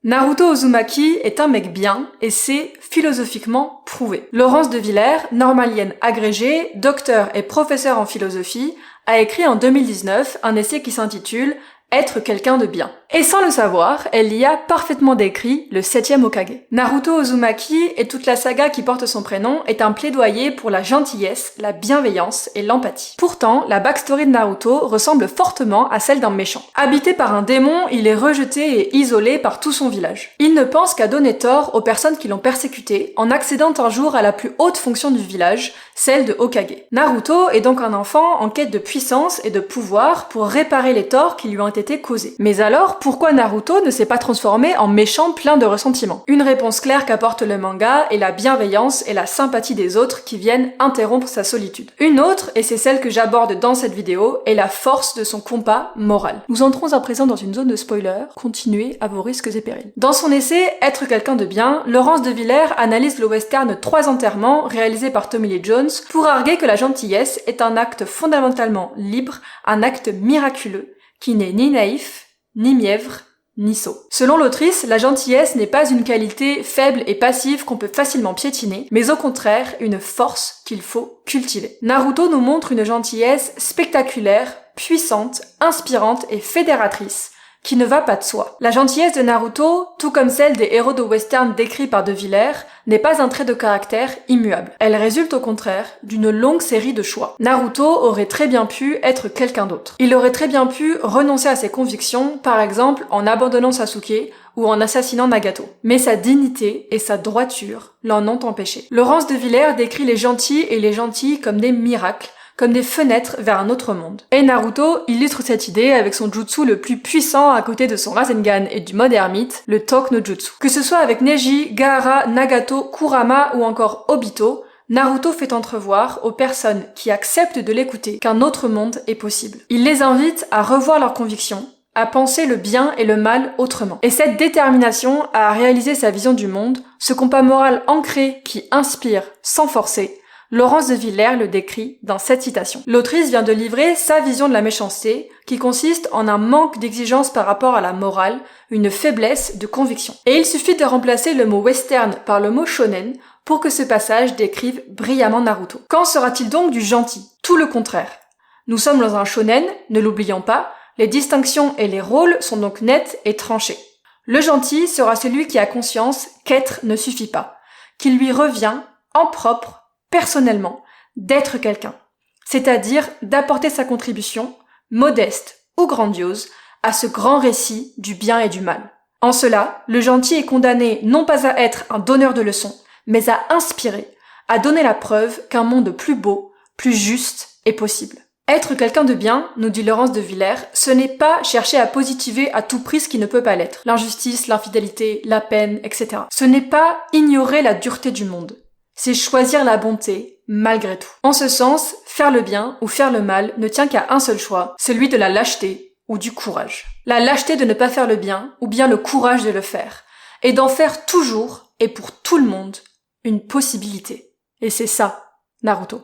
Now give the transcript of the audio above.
Naruto Uzumaki est un mec bien et c'est philosophiquement prouvé. Laurence de Villers, normalienne agrégée, docteur et professeure en philosophie, a écrit en 2019 un essai qui s'intitule « Être quelqu'un de bien ». Et sans le savoir, elle y a parfaitement décrit le 7e Hokage. Naruto Uzumaki et toute la saga qui porte son prénom est un plaidoyer pour la gentillesse, la bienveillance et l'empathie. Pourtant, la backstory de Naruto ressemble fortement à celle d'un méchant. Habité par un démon, il est rejeté et isolé par tout son village. Il ne pense qu'à donner tort aux personnes qui l'ont persécuté en accédant un jour à la plus haute fonction du village, celle de Hokage. Naruto est donc un enfant en quête de puissance et de pouvoir pour réparer les torts qui lui ont été causés. Mais alors, pourquoi Naruto ne s'est pas transformé en méchant plein de ressentiment? Une réponse claire qu'apporte le manga est la bienveillance et la sympathie des autres qui viennent interrompre sa solitude. Une autre, et c'est celle que j'aborde dans cette vidéo, est la force de son compas moral. Nous entrons à présent dans une zone de spoiler, continuez à vos risques et périls. Dans son essai « Être quelqu'un de bien », Laurence de Villers analyse le western 3 enterrements réalisé par Tommy Lee Jones pour arguer que la gentillesse est un acte fondamentalement libre, un acte miraculeux, qui n'est ni naïf, ni mièvre, ni sot. Selon l'autrice, la gentillesse n'est pas une qualité faible et passive qu'on peut facilement piétiner, mais au contraire une force qu'il faut cultiver. Naruto nous montre une gentillesse spectaculaire, puissante, inspirante et fédératrice, qui ne va pas de soi. La gentillesse de Naruto, tout comme celle des héros de western décrits par De Villers, n'est pas un trait de caractère immuable. Elle résulte au contraire d'une longue série de choix. Naruto aurait très bien pu être quelqu'un d'autre. Il aurait très bien pu renoncer à ses convictions, par exemple en abandonnant Sasuke ou en assassinant Nagato. Mais sa dignité et sa droiture l'en ont empêché. Laurence de Villers décrit les gentils et les gentilles comme des miracles, comme des fenêtres vers un autre monde. Et Naruto illustre cette idée avec son jutsu le plus puissant à côté de son Rasengan et du mode ermite, le Tok no Jutsu. Que ce soit avec Neji, Gaara, Nagato, Kurama ou encore Obito, Naruto fait entrevoir aux personnes qui acceptent de l'écouter qu'un autre monde est possible. Il les invite à revoir leurs convictions, à penser le bien et le mal autrement. Et cette détermination à réaliser sa vision du monde, ce compas moral ancré qui inspire sans forcer, Laurence de Villers le décrit dans cette citation. L'autrice vient de livrer sa vision de la méchanceté, qui consiste en un manque d'exigence par rapport à la morale, une faiblesse de conviction. Et il suffit de remplacer le mot western par le mot shonen pour que ce passage décrive brillamment Naruto. Quand sera-t-il donc du gentil? Tout le contraire. Nous sommes dans un shonen, ne l'oublions pas, les distinctions et les rôles sont donc nets et tranchés. Le gentil sera celui qui a conscience qu'être ne suffit pas, qu'il lui revient, en propre, personnellement, d'être quelqu'un, c'est-à-dire d'apporter sa contribution, modeste ou grandiose, à ce grand récit du bien et du mal. En cela, le gentil est condamné non pas à être un donneur de leçons, mais à inspirer, à donner la preuve qu'un monde plus beau, plus juste est possible. Être quelqu'un de bien, nous dit Laurence de Villers, ce n'est pas chercher à positiver à tout prix ce qui ne peut pas l'être, l'injustice, l'infidélité, la peine, etc. Ce n'est pas ignorer la dureté du monde. C'est choisir la bonté, malgré tout. En ce sens, faire le bien ou faire le mal ne tient qu'à un seul choix, celui de la lâcheté ou du courage. La lâcheté de ne pas faire le bien, ou bien le courage de le faire, et d'en faire toujours, et pour tout le monde, une possibilité. Et c'est ça, Naruto.